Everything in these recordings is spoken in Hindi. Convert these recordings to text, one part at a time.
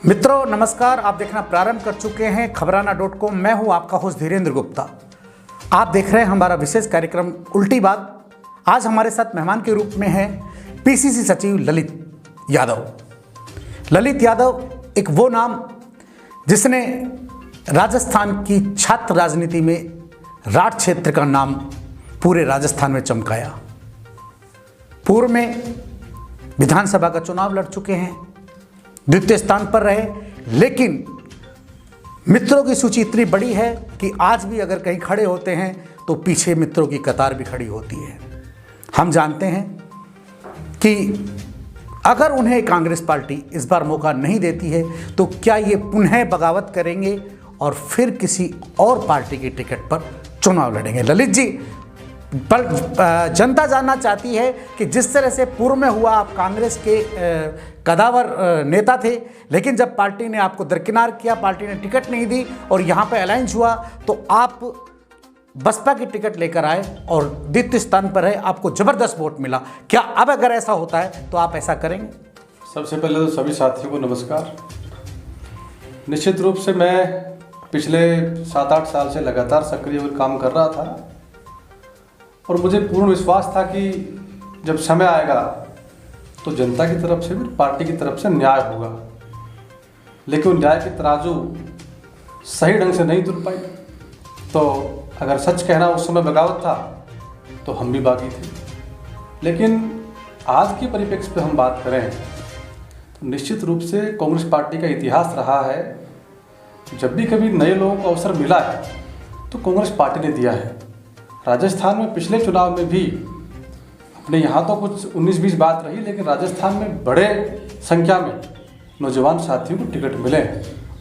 मित्रों नमस्कार, आप देखना प्रारंभ कर चुके हैं खबराना.com। मैं हूं आपका होस्ट धीरेन्द्र गुप्ता। आप देख रहे हैं हमारा विशेष कार्यक्रम उल्टी बात। आज हमारे साथ मेहमान के रूप में है पीसीसी सचिव ललित यादव। ललित यादव एक वो नाम जिसने राजस्थान की छात्र राजनीति में राठ क्षेत्र का नाम पूरे राजस्थान में चमकाया। पूर्व में विधानसभा का चुनाव लड़ चुके हैं, द्वितीय स्थान पर रहे, लेकिन मित्रों की सूची इतनी बड़ी है कि आज भी अगर कहीं खड़े होते हैं तो पीछे मित्रों की कतार भी खड़ी होती है। हम जानते हैं कि अगर उन्हें कांग्रेस पार्टी इस बार मौका नहीं देती है तो क्या ये पुनः बगावत करेंगे और फिर किसी और पार्टी की टिकट पर चुनाव लड़ेंगे। ललित जी, पर जनता जानना चाहती है कि जिस तरह से पूर्व में हुआ, आप कांग्रेस के कदावर नेता थे, लेकिन जब पार्टी ने आपको दरकिनार किया, पार्टी ने टिकट नहीं दी और यहाँ पे अलायंस हुआ तो आप बसपा की टिकट लेकर आए और द्वितीय स्थान पर है, आपको जबरदस्त वोट मिला। क्या अब अगर ऐसा होता है तो आप ऐसा करेंगे? सबसे पहले तो सभी साथियों को नमस्कार। निश्चित रूप से मैं पिछले 7-8 साल से लगातार सक्रिय होकर काम कर रहा था और मुझे पूर्ण विश्वास था कि जब समय आएगा तो जनता की तरफ से भी पार्टी की तरफ से न्याय होगा, लेकिन न्याय की तराजू सही ढंग से नहीं तुल पाई। तो अगर सच कहना उस समय बगावत था तो हम भी बागी थे, लेकिन आज के परिप्रेक्ष्य पे हम बात करें तो निश्चित रूप से कांग्रेस पार्टी का इतिहास रहा है, जब भी कभी नए लोगों को अवसर मिला है तो कांग्रेस पार्टी ने दिया है। राजस्थान में पिछले चुनाव में भी अपने यहाँ तो कुछ 19-20 बात रही, लेकिन राजस्थान में बड़े संख्या में नौजवान साथियों को टिकट मिले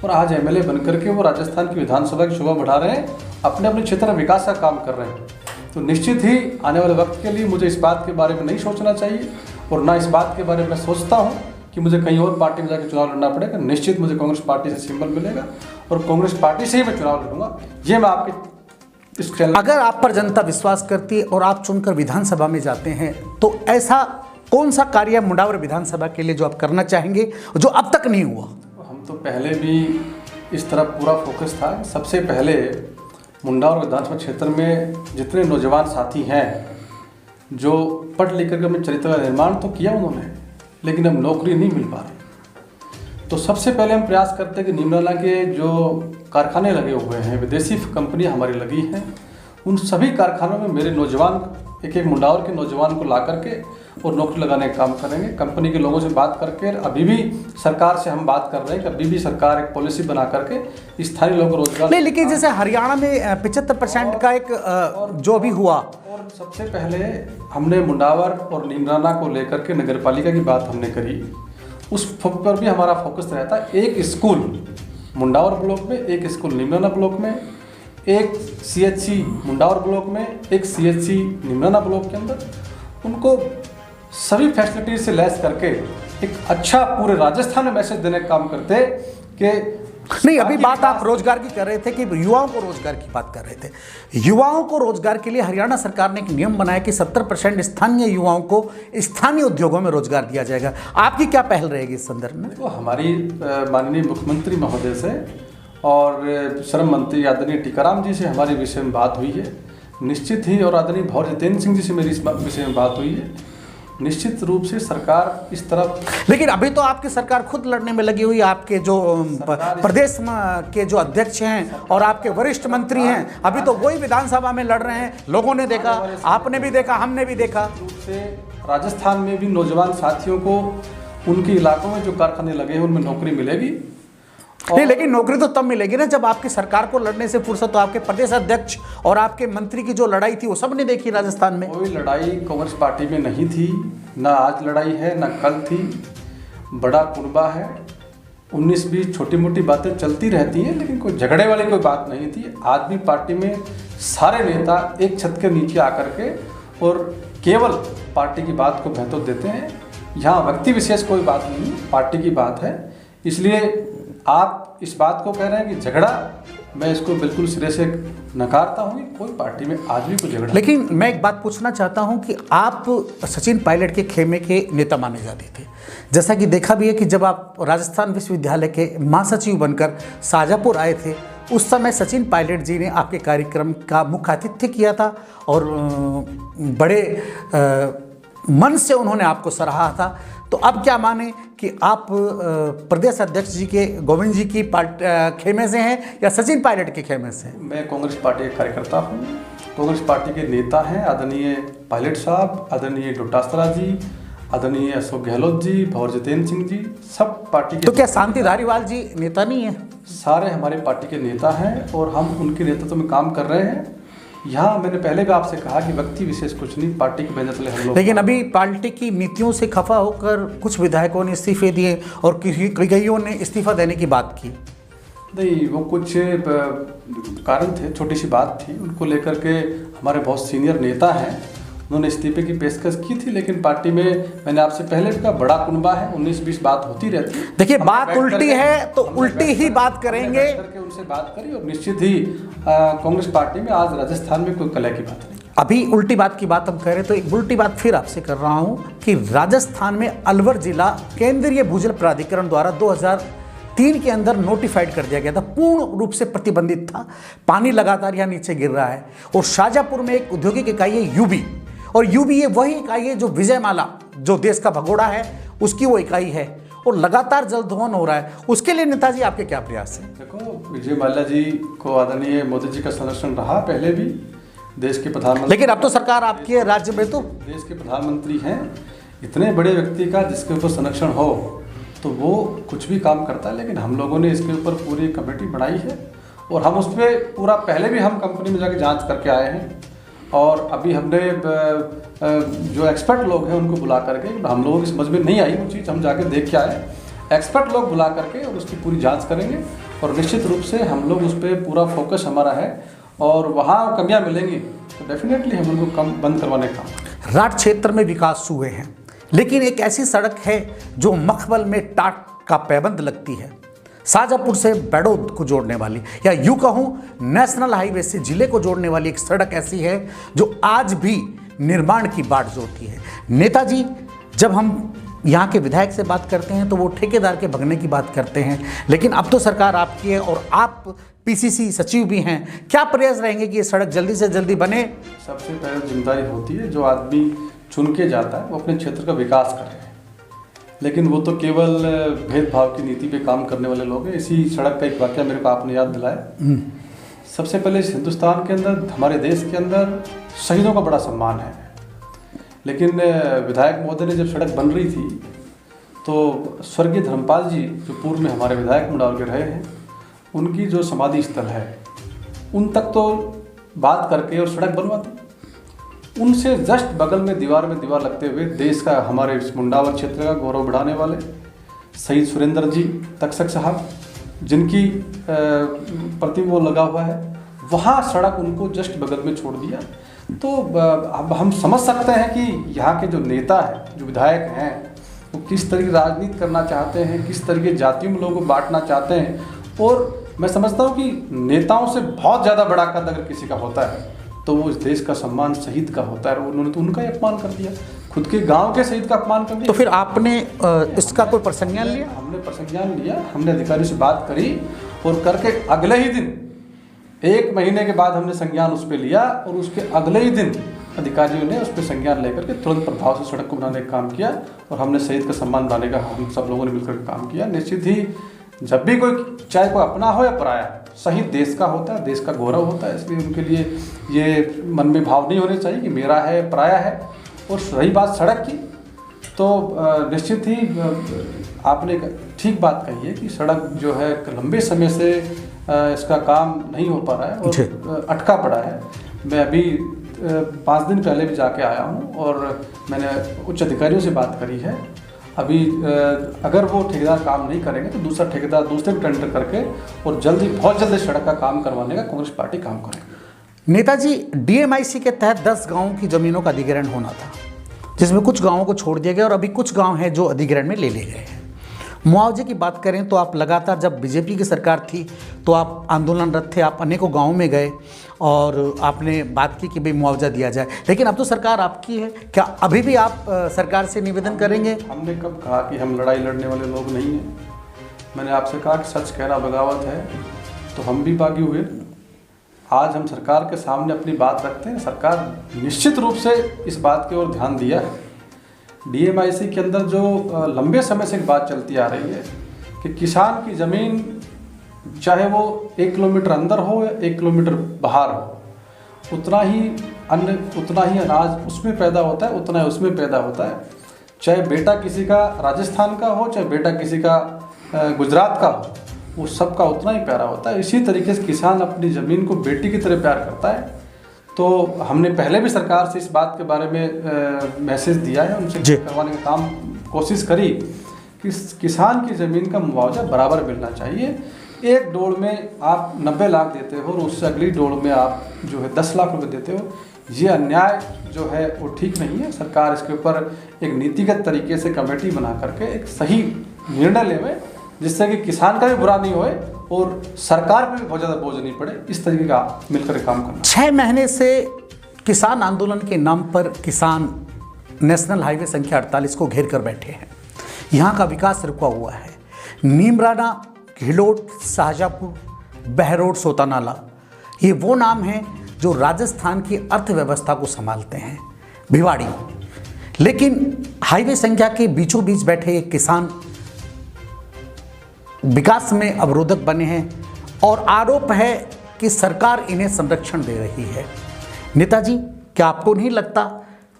और आज एमएलए बनकर के वो राजस्थान की विधानसभा की शोभा बढ़ा रहे हैं, अपने अपने क्षेत्र में विकास का काम कर रहे हैं। तो निश्चित ही आने वाले वक्त के लिए मुझे इस बात के बारे में नहीं सोचना चाहिए और ना इस बात के बारे में सोचता हूँ कि मुझे कहीं और पार्टी में जाकर चुनाव लड़ना पड़ेगा। निश्चित मुझे कांग्रेस पार्टी से सिंबल मिलेगा और कांग्रेस पार्टी से ही मैं चुनाव लड़ूंगा। ये मैं आपके अगर आप पर जनता विश्वास करती है और आप चुनकर विधानसभा में जाते हैं तो ऐसा कौन सा कार्य मुंडावर विधानसभा के लिए जो आप करना चाहेंगे जो अब तक नहीं हुआ? हम तो पहले भी इस तरफ पूरा फोकस था। सबसे पहले मुंडावर विधानसभा क्षेत्र में जितने नौजवान साथी हैं जो पढ़ लिख कर अपने चरित्र का निर्माण तो किया उन्होंने, लेकिन अब नौकरी नहीं मिल पा रही। तो सबसे पहले हम प्रयास करते हैं कि नीमराला के जो कारखाने लगे हुए हैं, विदेशी कंपनियां हमारी लगी हैं, उन सभी कारखानों में मेरे नौजवान एक मुंडावर के नौजवान को ला करके और नौकरी लगाने का काम करेंगे। कंपनी के लोगों से बात करके अभी भी सरकार से हम बात कर रहे हैं कि अभी भी सरकार एक पॉलिसी बना करके स्थानीय लोगों को रोजगार नहीं, लेकिन जैसे हरियाणा में 75% का एक जो भी हुआ। और सबसे पहले हमने मुंडावर और नीमराला को लेकर के नगर पालिका की बात हमने करी, उस पर भी हमारा फोकस रहता है। एक स्कूल मुंडावर ब्लॉक में, एक स्कूल नीमराला ब्लॉक में, एक सीएचसी मुंडावर ब्लॉक में, एक सीएचसी नीमराला ब्लॉक के अंदर, उनको सभी फैसिलिटीज से लैस करके एक अच्छा पूरे राजस्थान में मैसेज देने का काम करते कि नहीं, अभी बात आप रोजगार की कर रहे थे कि युवाओं को रोजगार की बात कर रहे थे। युवाओं को रोजगार के लिए हरियाणा सरकार ने एक नियम बनाया कि 70% स्थानीय युवाओं को स्थानीय उद्योगों में रोजगार दिया जाएगा। आपकी क्या पहल रहेगी इस संदर्भ में? तो हमारी माननीय मुख्यमंत्री महोदय से और श्रम मंत्री आदरणीय टीकाराम जी से हमारे विषय में बात हुई है निश्चित ही, और आदरणीय भौर जितेंद्र सिंह जी से मेरी इस विषय में बात हुई है। निश्चित रूप से सरकार इस तरफ, लेकिन अभी तो आपकी सरकार खुद लड़ने में लगी हुई है। आपके जो प्रदेश के जो अध्यक्ष हैं और आपके वरिष्ठ मंत्री हैं, अभी तो वही विधानसभा में लड़ रहे हैं। लोगों ने देखा, आपने भी देखा, हमने भी देखा। रूप से राजस्थान में भी नौजवान साथियों को उनके इलाकों में जो कारखाने लगे हैं उनमें नौकरी मिलेगी। नहीं, लेकिन नौकरी तो तब मिलेगी ना जब आपकी सरकार को लड़ने से फुर्सत हो। आपके प्रदेश अध्यक्ष और आपके मंत्री की जो लड़ाई थी वो सबने देखी राजस्थान में। कोई लड़ाई कांग्रेस पार्टी में नहीं थी, ना आज लड़ाई है ना कल थी। बड़ा कुनबा है, 19-20 छोटी मोटी बातें चलती रहती हैं, लेकिन कोई झगड़े वाली कोई बात नहीं थी। आज भी पार्टी में सारे नेता एक छत के नीचे आकर के और केवल पार्टी की बात को महत्व देते हैं। यहाँ व्यक्ति विशेष कोई बात नहीं, पार्टी की बात है। इसलिए आप इस बात को कह रहे हैं कि झगड़ा मैं इसको बिल्कुल सिरे से नकारता हूँ कि कोई पार्टी में आज भी कोई झगड़ा। लेकिन मैं एक बात पूछना चाहता हूं कि आप सचिन पायलट के खेमे के नेता माने जाते थे, जैसा कि देखा भी है कि जब आप राजस्थान विश्वविद्यालय के महासचिव बनकर शाजापुर आए थे, उस समय सचिन पायलट जी ने आपके कार्यक्रम का मुख्य आतिथ्य किया था और बड़े मन से उन्होंने आपको सराहा था। तो अब क्या माने कि आप प्रदेश अध्यक्ष जी के गोविंद जी की खेमे से हैं या सचिन पायलट के खेमे से? मैं कांग्रेस पार्टी का कार्यकर्ता हूँ, कांग्रेस पार्टी के नेता हैं आदरणीय पायलट साहब, आदरणीय डोटासरा जी, आदरणीय अशोक गहलोत जी, भंवर जितेंद्र सिंह जी, सब पार्टी के। तो क्या शांति धारीवाल जी नेता नहीं है? सारे हमारे पार्टी के नेता हैं और हम उनके नेतृत्व में काम कर रहे हैं। यहाँ मैंने पहले भी आपसे कहा कि व्यक्ति विशेष कुछ नहीं, पार्टी के बैनर तले हम लोग। लेकिन अभी पार्टी की नीतियों से खफा होकर कुछ विधायकों ने इस्तीफे दिए और कईयों ने इस्तीफा देने की बात की। नहीं, वो कुछ कारण थे, छोटी सी बात थी, उनको लेकर के हमारे बहुत सीनियर नेता हैं, उन्होंने इस्तीफे की पेशकश की थी। लेकिन पार्टी में मैंने आपसे पहले भी कहा, बड़ा कुनबा है, 19-20 बात होती रहती है। देखिए, बात उल्टी है तो उल्टी ही बात करेंगे। करके उनसे बात करी और निश्चित ही कांग्रेस पार्टी में आज राजस्थान में कोई कलह की बात नहीं। अभी उल्टी बात की बात हम कह रहे, तो एक उल्टी बात फिर आपसे कर रहा हूं कि राजस्थान में अलवर जिला केंद्रीय भूजल प्राधिकरण द्वारा 2003 के अंदर नोटिफाइड कर दिया गया था, पूर्ण रूप से प्रतिबंधित था। पानी लगातार यहाँ नीचे गिर रहा है और शाजापुर में एक औद्योगिक इकाई है यूबी, और यूबी ये वही इकाई है जो विजयमाला, जो देश का भगोड़ा है, उसकी वो इकाई है और लगातार जल दोहन हो रहा है। उसके लिए नेताजी आपके क्या प्रयास हैं? देखो, विजयमाल्या जी को आदरणीय मोदी जी का संरक्षण रहा पहले भी, देश के प्रधानमंत्री। लेकिन अब तो सरकार आपकी है, राज्य में तो देश के प्रधानमंत्री हैं, इतने बड़े व्यक्ति का जिसके ऊपर संरक्षण हो तो वो कुछ भी काम करता है। लेकिन हम लोगों ने इसके ऊपर पूरी कमेटी बनाई है और हम उस पर पूरा, पहले भी हम कंपनी में जाके जांच करके आए हैं और अभी हमने जो एक्सपर्ट लोग हैं उनको बुला करके, हम लोगों की समझ में नहीं आई वो चीज़, हम जाके देख के आए, एक्सपर्ट लोग बुला करके और उसकी पूरी जांच करेंगे और निश्चित रूप से हम लोग उस पर पूरा फोकस हमारा है और वहाँ कमियाँ मिलेंगी तो डेफिनेटली हम उनको कम बंद करवाने का। राठ क्षेत्र में विकास हुए हैं, लेकिन एक ऐसी सड़क है जो मखमल में टाट का पैबंद लगती है, शाजापुर से बैडोद को जोड़ने वाली, या यूं कहूं नेशनल हाईवे से जिले को जोड़ने वाली एक सड़क ऐसी है जो आज भी निर्माण की बाट जोड़ती है। नेताजी, जब हम यहाँ के विधायक से बात करते हैं तो वो ठेकेदार के भगने की बात करते हैं, लेकिन अब तो सरकार आपकी है और आप पीसीसी सचिव भी हैं। क्या प्रयास रहेंगे कि ये सड़क जल्दी से जल्दी बने? सबसे पहले जिम्मेदारी होती है, जो आदमी चुन के जाता है वो अपने क्षेत्र का विकास करे, लेकिन वो तो केवल भेदभाव की नीति पे काम करने वाले लोग हैं। इसी सड़क का एक वाकया मेरे को आपने याद दिलाया। सबसे पहले इस हिंदुस्तान के अंदर, हमारे देश के अंदर शहीदों का बड़ा सम्मान है, लेकिन विधायक महोदय ने जब सड़क बन रही थी तो स्वर्गीय धर्मपाल जी, जो पूर्व में हमारे विधायक मंडाल के रहे हैं, उनकी जो समाधि स्थल है उन तक तो बात करके और सड़क बनवा दी। उनसे जस्ट बगल में दीवार लगते हुए देश का, हमारे इस मुंडावर क्षेत्र का गौरव बढ़ाने वाले शहीद सुरेंद्र जी तक्षक साहब, जिनकी प्रतिमा वो लगा हुआ है, वहाँ सड़क उनको जस्ट बगल में छोड़ दिया। तो अब हम समझ सकते हैं कि यहाँ के जो नेता हैं, जो विधायक हैं, वो किस तरह की राजनीति करना चाहते हैं, किस तरह के जातियों में लोगों को बांटना चाहते हैं। और मैं समझता हूँ कि नेताओं से बहुत ज़्यादा बड़ा कद अगर किसी का होता है तो वो इस देश का सम्मान शहीद का होता है, और उन्होंने तो उनका ही अपमान कर दिया, खुद के गांव के शहीद का अपमान कर दिया। तो फिर आपने इसका कोई प्रसंज्ञान लिया? हमने प्रसंज्ञान लिया, हमने अधिकारियों से बात करी और करके अगले ही दिन, 1 महीने के बाद हमने संज्ञान उस पर लिया और उसके अगले ही दिन अधिकारियों ने उस पर संज्ञान लेकर के तुरंत प्रभाव से सड़क को बनाने का काम किया और हमने शहीद का सम्मान बनाने का हम सब लोगों ने मिलकर काम किया। निश्चित ही जब भी कोई, चाहे कोई अपना हो या पराया, शहीद देश का होता है, देश का गौरव होता है, इसलिए उनके लिए ये मन में भाव नहीं होने चाहिए कि मेरा है, पराया है। और रही बात सड़क की, तो निश्चित ही आपने ठीक बात कही है कि सड़क जो है लंबे समय से इसका काम नहीं हो पा रहा है और अटका पड़ा है। मैं अभी 5 दिन पहले भी जाके आया हूँ और मैंने उच्च अधिकारियों से बात करी है। अभी अगर वो ठेकेदार काम नहीं करेंगे तो दूसरा ठेकेदार दूसरे को टेंडर करके और जल्दी, बहुत जल्दी सड़क का काम करवाने का कांग्रेस पार्टी काम करेगी। नेताजी, डीएमआईसी के तहत 10 गांवों की जमीनों का अधिग्रहण होना था, जिसमें कुछ गांवों को छोड़ दिया गया और अभी कुछ गांव हैं जो अधिग्रहण में ले लिए गए हैं। मुआवजे की बात करें तो आप लगातार, जब बीजेपी की सरकार थी तो आप आंदोलनरत थे, आप अनेकों गाँव में गए और आपने बात की कि भाई मुआवजा दिया जाए, लेकिन अब तो सरकार आपकी है, क्या अभी भी आप सरकार से निवेदन करेंगे? हमने कब कहा कि हम लड़ाई लड़ने वाले लोग नहीं हैं? मैंने आपसे कहा कि सच कहना बगावत है, तो हम भी बागी हुए। आज हम सरकार के सामने अपनी बात रखते हैं। सरकार निश्चित रूप से इस बात की ओर ध्यान दिया है। DMIC के अंदर जो लंबे समय से एक बात चलती आ रही है कि किसान की ज़मीन चाहे वो 1 किलोमीटर अंदर हो या 1 किलोमीटर बाहर हो, उतना ही अन्न, उतना ही अनाज उसमें पैदा होता है, उतना ही उसमें पैदा होता है। चाहे बेटा किसी का राजस्थान का हो, चाहे बेटा किसी का गुजरात का हो, वो सबका उतना ही प्यारा होता है। इसी तरीके से किसान अपनी ज़मीन को बेटी की तरह प्यार करता है। तो हमने पहले भी सरकार से इस बात के बारे में मैसेज दिया है, उनसे करवाने का काम कोशिश करी कि किसान की ज़मीन का मुआवजा बराबर मिलना चाहिए। एक डोल में आप 90 लाख देते हो और उससे अगली डोल में आप जो है 10 लाख रुपए देते हो, ये अन्याय जो है वो ठीक नहीं है। सरकार इसके ऊपर एक नीतिगत तरीके से कमेटी बना करके एक सही निर्णय लेवे, जिससे कि किसान का भी बुरा नहीं होए और सरकार पे भी बहुत ज़्यादा बोझ नहीं पड़े। इस तरीके का मिलकर काम करना। 6 महीने से किसान आंदोलन के नाम पर किसान नेशनल हाईवे संख्या 48 को घेर कर बैठे हैं। यहाँ का विकास रुका हुआ है। नीमराना, घिलोट, शाहजहाँपुर, बहरोड, सोतानाला, ये वो नाम हैं जो राजस्थान की अर्थव्यवस्था को संभालते हैं, भिवाड़ी। लेकिन हाईवे संख्या के बीचों बीच बैठे एक किसान विकास में अवरोधक बने हैं और आरोप है कि सरकार इन्हें संरक्षण दे रही है। नेताजी, क्या आपको नहीं लगता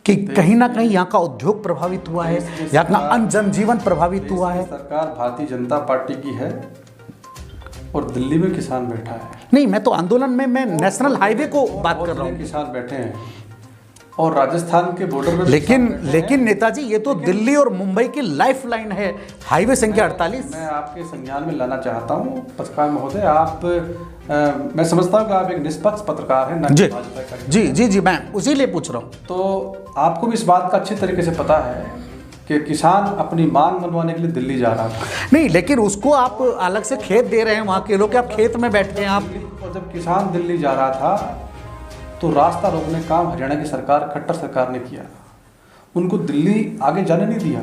कि कहीं ना कहीं यहाँ का उद्योग प्रभावित हुआ है, यहाँ का अन्य जनजीवन प्रभावित हुआ है? सरकार भारतीय जनता पार्टी की है और दिल्ली में किसान बैठा है। नहीं, मैं तो आंदोलन में मैं नेशनल हाईवे को बात कर रहा हूँ। किसान बैठे हैं और राजस्थान के बॉर्डर में। लेकिन नेताजी, ये तो दिल्ली और मुंबई की लाइफलाइन है, हाईवे संख्या 48। मैं आपके संज्ञान में लाना चाहता हूँ पत्रकार महोदय, आप मैं समझता हूँ कि आप एक निष्पक्ष पत्रकार हैं। जी जी जी जी, मैं उसी लिए पूछ रहा हूँ। तो आपको भी इस बात का अच्छी तरीके से पता है कि किसान अपनी मांग मनवाने के लिए दिल्ली जा रहा था। नहीं, लेकिन उसको आप अलग से खेत दे रहे हैं वहाँ के लोग, आप खेत में बैठे हैं आप। और जब किसान दिल्ली जा रहा था तो रास्ता रोकने का काम हरियाणा की सरकार, खट्टर सरकार ने किया। उनको दिल्ली आगे जाने नहीं दिया,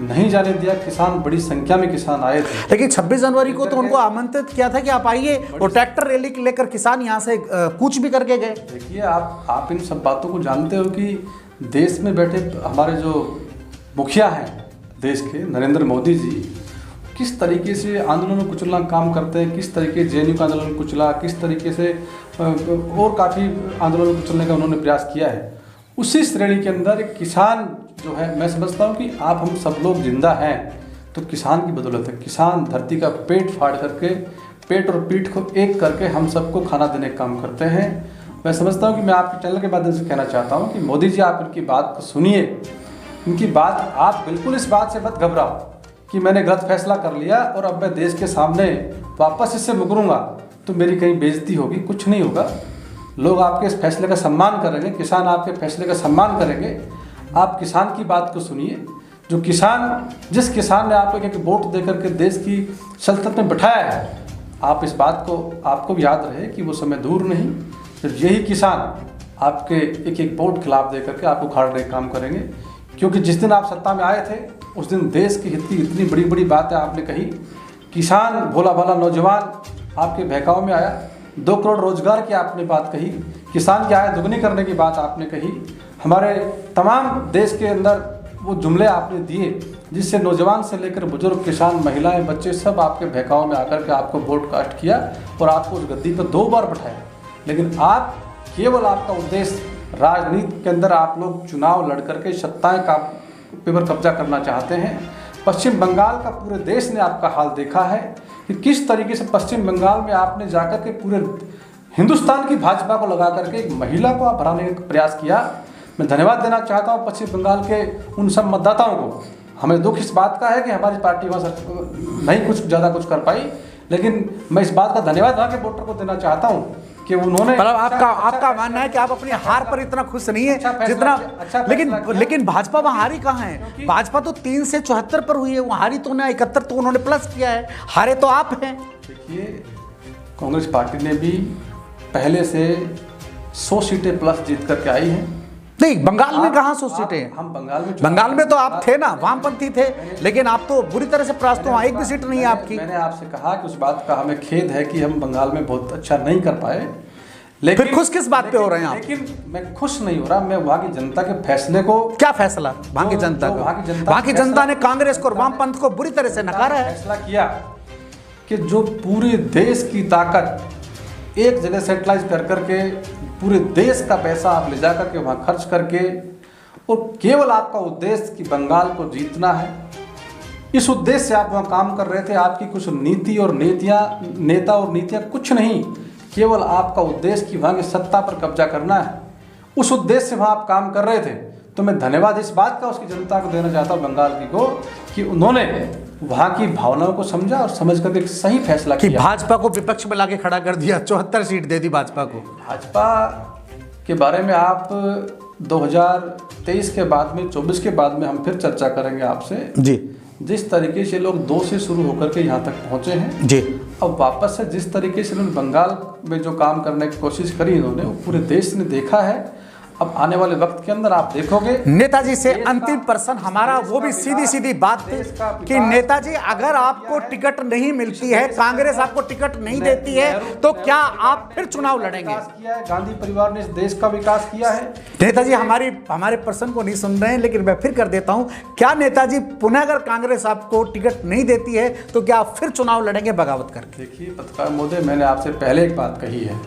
नहीं जाने दिया। किसान, बड़ी संख्या में किसान आए थे। लेकिन 26 जनवरी को तो उनको आमंत्रित किया था कि आप आइए, और ट्रैक्टर रैली लेकर किसान यहाँ से कूच भी करके गए। देखिए, आप इन सब बातों को जानते हो कि देश में बैठे हमारे जो मुखिया हैं देश के, नरेंद्र मोदी जी, किस तरीके से आंदोलन कुचलना काम करते हैं, किस तरीके JNU का आंदोलन कुचला, किस तरीके से और काफ़ी आंदोलन कुचलने का उन्होंने प्रयास किया है। उसी श्रेणी के अंदर एक किसान जो है, मैं समझता हूँ कि आप हम सब लोग जिंदा हैं तो किसान की बदौलत है। किसान धरती का पेट फाड़ करके, पेट और पीठ को एक करके हम सबको खाना देने का काम करते हैं। मैं समझता हूँ कि मैं आपके चैनल के माध्यम से कहना चाहता हूँ कि मोदी जी, आप इनकी बात को सुनिए। इनकी बात, आप बिल्कुल इस बात से मत घबराओ कि मैंने गलत फैसला कर लिया और अब मैं देश के सामने वापस इससे मुकरूंगा तो मेरी कहीं बेइज्जती होगी। कुछ नहीं होगा। लोग आपके इस फैसले का सम्मान करेंगे, किसान आपके फैसले का सम्मान करेंगे। आप किसान की बात को सुनिए। जो किसान, जिस किसान ने आपको एक वोट देकर के देश की सल्तनत में बिठाया है, आप इस बात को, आपको भी याद रहे कि वो समय दूर नहीं जब यही किसान आपके एक एक वोट खिलाफ दे करके आपको उखाड़ने का काम करेंगे। क्योंकि जिस दिन आप सत्ता में आए थे उस दिन देश के हित की इतनी बड़ी बड़ी बातें आपने कही। किसान, भोला भाला नौजवान आपके बहकाव में आया। 2 करोड़ रोजगार की आपने बात कही, किसान की आय दुगनी करने की बात आपने कही। हमारे तमाम देश के अंदर वो जुमले आपने दिए जिससे नौजवान से लेकर बुजुर्ग, किसान, महिलाएं, बच्चे सब आपके बहकाव में आकर के आपको वोट कास्ट किया और आपको उस गद्दी पर 2 बार बैठाया। लेकिन आप, केवल आपका उद्देश्य राजनीति के अंदर आप लोग चुनाव लड़ करके सत्ताएं का पेपर कब्जा करना चाहते हैं। पश्चिम बंगाल का पूरे देश ने आपका हाल देखा है कि किस तरीके से पश्चिम बंगाल में आपने जाकर के पूरे हिंदुस्तान की भाजपा को लगा करके एक महिला को आप हराने का प्रयास किया। मैं धन्यवाद देना चाहता हूँ पश्चिम बंगाल के उन सब मतदाताओं को। हमें दुख इस बात का है कि हमारी पार्टी वहाँ नहीं कुछ ज़्यादा कुछ कर पाई, लेकिन मैं इस बात का धन्यवाद वहाँ के वोटर को देना चाहता हूँ कि उन्होंने मतलब आपका मानना है कि आप अपनी हार पर इतना खुश नहीं है जितना, लेकिन भाजपा वहां हारी कहाँ है? भाजपा तो 3 से 74 पर हुई है, वो हारी तो ना 71, तो उन्होंने प्लस किया है, हारे तो आप हैं। देखिए, कांग्रेस पार्टी ने भी पहले से 100 सीटें प्लस जीत करके आई हैं। नहीं, बंगाल में कहाँ 100 सीटें? हम बंगाल में तो आप थे ना, वामपंथी थे, लेकिन आप तो बुरी तरह से परास्त हो, एक भी सीट नहीं है आपकी। मैंने आपसे कहा कि उस बात का हमें खेद है कि हम बंगाल में बहुत अच्छा नहीं कर पाए, लेकिन फिर खुश किस बात पे हो रहे हैं आप? लेकिन मैं खुश नहीं हो रहा, मैं वहाँ की जनता के फैसले को। क्या फैसला? वहाँ की जनता को, वहाँ की जनता ने कांग्रेस को और वामपंथ को बुरी तरह से नकारा है। फैसला किया कि जो पूरे देश की ताकत एक जगह सेंट्रलाइज कर करके पूरे देश का पैसा आप ले जा करके वहाँ खर्च करके, और केवल आपका उद्देश्य कि बंगाल को जीतना है, इस उद्देश्य से आप वहाँ काम कर रहे थे। आपकी कुछ नीति और नेता और नीतियाँ कुछ नहीं, केवल आपका उद्देश्य कि वहाँ की सत्ता पर कब्जा करना है, उस उद्देश्य से वहाँ आप काम कर रहे थे। तो मैं धन्यवाद इस बात का उसकी जनता को देना चाहता हूँ, बंगाल की को, कि उन्होंने वहाँ की भावनाओं को समझा और समझ करके एक सही फैसला किया। भाजपा को विपक्ष में लाके खड़ा कर दिया, 74 सीट दे दी भाजपा को। भाजपा के बारे में आप 2023 के बाद में, 24 के बाद में हम फिर चर्चा करेंगे आपसे जी। जिस तरीके से लोग 2 से शुरू होकर के यहाँ तक पहुँचे हैं जी, अब वापस से जिस तरीके से उन्होंने बंगाल में जो काम करने की कोशिश करी इन्होंने, वो पूरे देश ने देखा है। अब आने वाले वक्त के अंदर आप देखोगे नेताजी से अंतिम प्रश्न हमारा वो भी सीधी बात थी कि नेताजी, अगर आपको टिकट नहीं मिलती है, कांग्रेस आपको टिकट नहीं देती है, तो क्या आप फिर चुनाव लड़ेंगे? किया है, गांधी परिवार ने इस देश का विकास किया है। नेताजी हमारे प्रश्न को नहीं सुन रहे हैं, लेकिन मैं फिर कर देता हूं, क्या नेताजी पुनः अगर कांग्रेस आपको टिकट नहीं देती है तो क्या आप फिर चुनाव लड़ेंगे बगावत करके? देखिए पत्रकार महोदय, मैंने आपसे पहले एक बात कही है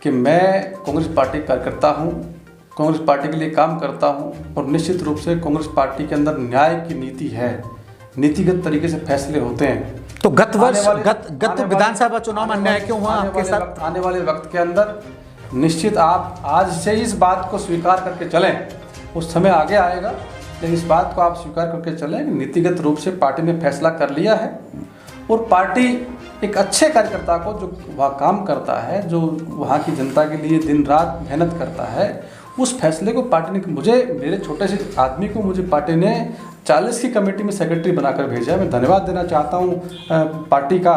कि मैं कांग्रेस पार्टी का कार्यकर्ता हूँ, कांग्रेस पार्टी के लिए काम करता हूँ, और निश्चित रूप से कांग्रेस पार्टी के अंदर न्याय की नीति है, नीतिगत तरीके से फैसले होते हैं। तो गत विधानसभा चुनाव में अन्याय क्यों हुआ आपके साथ? आने वाले वक्त के अंदर निश्चित आप आज से इस बात को स्वीकार करके चलें, उस समय आगे आएगा, लेकिन इस बात को आप स्वीकार करके चलें कि नीतिगत रूप से पार्टी ने फैसला कर लिया है, और पार्टी एक अच्छे कार्यकर्ता को जो वहाँ काम करता है, जो वहाँ की जनता के लिए दिन रात मेहनत करता है, उस फैसले को पार्टी ने, मेरे छोटे से आदमी को मुझे पार्टी ने 40 की कमेटी में सेक्रेटरी बनाकर भेजा है। मैं धन्यवाद देना चाहता हूँ पार्टी का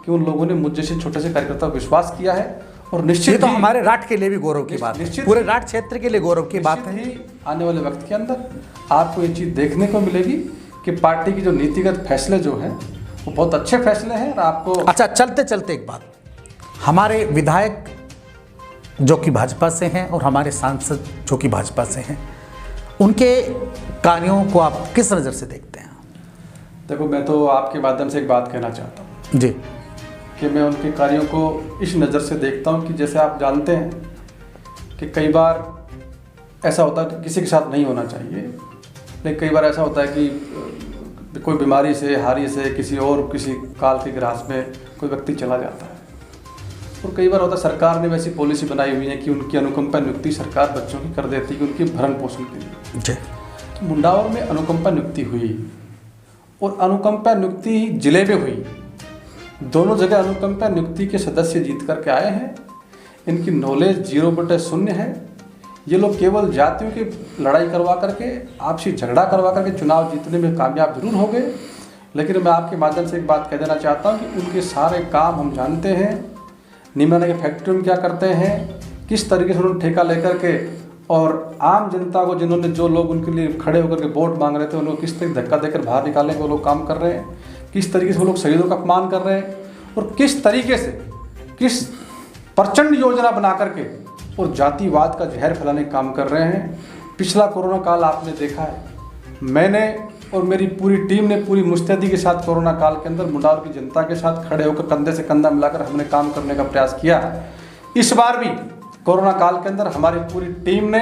कि उन लोगों ने मुझ जैसे छोटे से कार्यकर्ता को विश्वास किया है, और निश्चित तो हमारे राठ के लिए भी गौरव की बात है, पूरे राठ क्षेत्र के लिए गौरव की बात है। आने वाले वक्त के अंदर आपको ये चीज़ देखने को मिलेगी कि पार्टी की जो नीतिगत फैसले जो हैं वो बहुत अच्छे फैसले हैं, और आपको। अच्छा, चलते चलते एक बात, हमारे विधायक जो कि भाजपा से हैं और हमारे सांसद जो कि भाजपा से हैं, उनके कार्यों को आप किस नज़र से देखते हैं? देखो, मैं तो आपके माध्यम से एक बात कहना चाहता हूँ जी, कि मैं उनके कार्यों को इस नज़र से देखता हूँ कि जैसे आप जानते हैं कि कई बार ऐसा होता है कि किसी के साथ नहीं होना चाहिए, लेकिन कई बार ऐसा होता है कि कोई बीमारी से, हारी से, किसी काल के ग्रास में कोई व्यक्ति चला जाता है, और कई बार होता है सरकार ने वैसी पॉलिसी बनाई हुई है कि उनकी अनुकंपा नियुक्ति सरकार बच्चों की कर देती है कि उनकी भरण पोषण के लिए। जी, तो मुंडावर में अनुकंपा नियुक्ति हुई, और अनुकंपा नियुक्ति जिले में हुई, दोनों जगह अनुकंपा नियुक्ति के सदस्य जीत करके आए हैं। इनकी नॉलेज 0/0 है। ये लोग केवल जातियों की लड़ाई करवा करके, आपसी झगड़ा करवा करके चुनाव जीतने में कामयाब जरूर हो गए, लेकिन मैं आपके माध्यम से एक बात कह देना चाहता हूँ कि उनके सारे काम हम जानते हैं। निमाना के फैक्ट्री में क्या करते हैं, किस तरीके से उन्होंने ठेका लेकर के, और आम जनता को जिन्होंने, जो लोग उनके लिए खड़े होकर के वोट मांग रहे थे, उनको किस तरीके धक्का देकर बाहर निकालने के वो लोग काम कर रहे हैं, किस तरीके से वो लोग शहीदों का अपमान कर रहे हैं, और किस तरीके से, किस प्रचंड योजना बना करके और जातिवाद का जहर फैलाने का काम कर रहे हैं। पिछला कोरोना काल आपने देखा है, मैंने और मेरी पूरी टीम ने पूरी मुस्तैदी के साथ कोरोना काल के अंदर मुंडावर की जनता के साथ खड़े होकर कंधे से कंधा मिलाकर हमने काम करने का प्रयास किया। इस बार भी कोरोना काल के अंदर हमारी पूरी टीम ने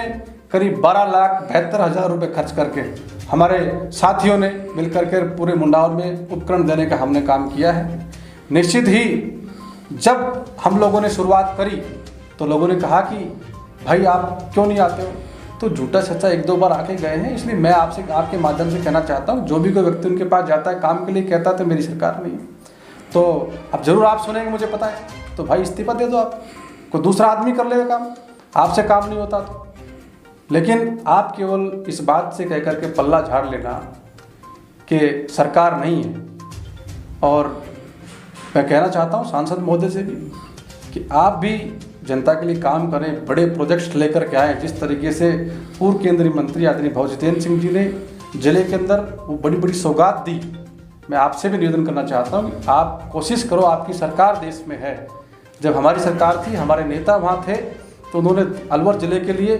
करीब 12,72,000 रुपये खर्च करके, हमारे साथियों ने मिलकर के पूरे मुंडावर में उपकरण देने का हमने काम किया है। निश्चित ही जब हम लोगों ने शुरुआत करी तो लोगों ने कहा कि भाई आप क्यों नहीं आते हो, तो झूठा सच्चा 1-2 बार आके गए हैं। इसलिए मैं आपसे, आपके माध्यम से कहना चाहता हूँ, जो भी कोई व्यक्ति उनके पास जाता है काम के लिए, कहता है तो मेरी सरकार नहीं है, तो अब जरूर आप सुनेंगे, मुझे पता है, तो भाई इस्तीफा दे दो आप। कोई दूसरा आदमी कर लेगा काम, आपसे काम नहीं होता तो। लेकिन आप केवल इस बात से कह करके पल्ला झाड़ लेना कि सरकार नहीं है, और मैं कहना चाहता हूँ सांसद महोदय से भी कि आप भी जनता के लिए काम करें, बड़े प्रोजेक्ट्स लेकर के आए। जिस तरीके से पूर्व केंद्रीय मंत्री आदरणीय भाऊ जितेंद्र सिंह जी ने जिले के अंदर वो बड़ी बड़ी सौगात दी, मैं आपसे भी निवेदन करना चाहता हूँ कि आप कोशिश करो, आपकी सरकार देश में है। जब हमारी सरकार थी, हमारे नेता वहाँ थे, तो उन्होंने अलवर ज़िले के लिए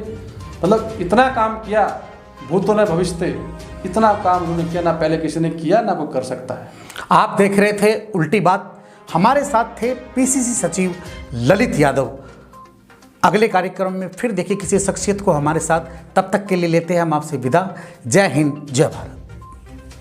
मतलब इतना काम किया, भूतो न भविष्य, इतना काम उन्होंने किया, ना पहले किसी ने किया ना कोई कर सकता है। आप देख रहे थे उल्टी बात। हमारे साथ थे पीसीसी सचिव ललित यादव। अगले कार्यक्रम में फिर देखिए किसी शख्सियत को हमारे साथ, तब तक के लिए लेते हैं हम आपसे विदा। जय हिंद, जय भारत।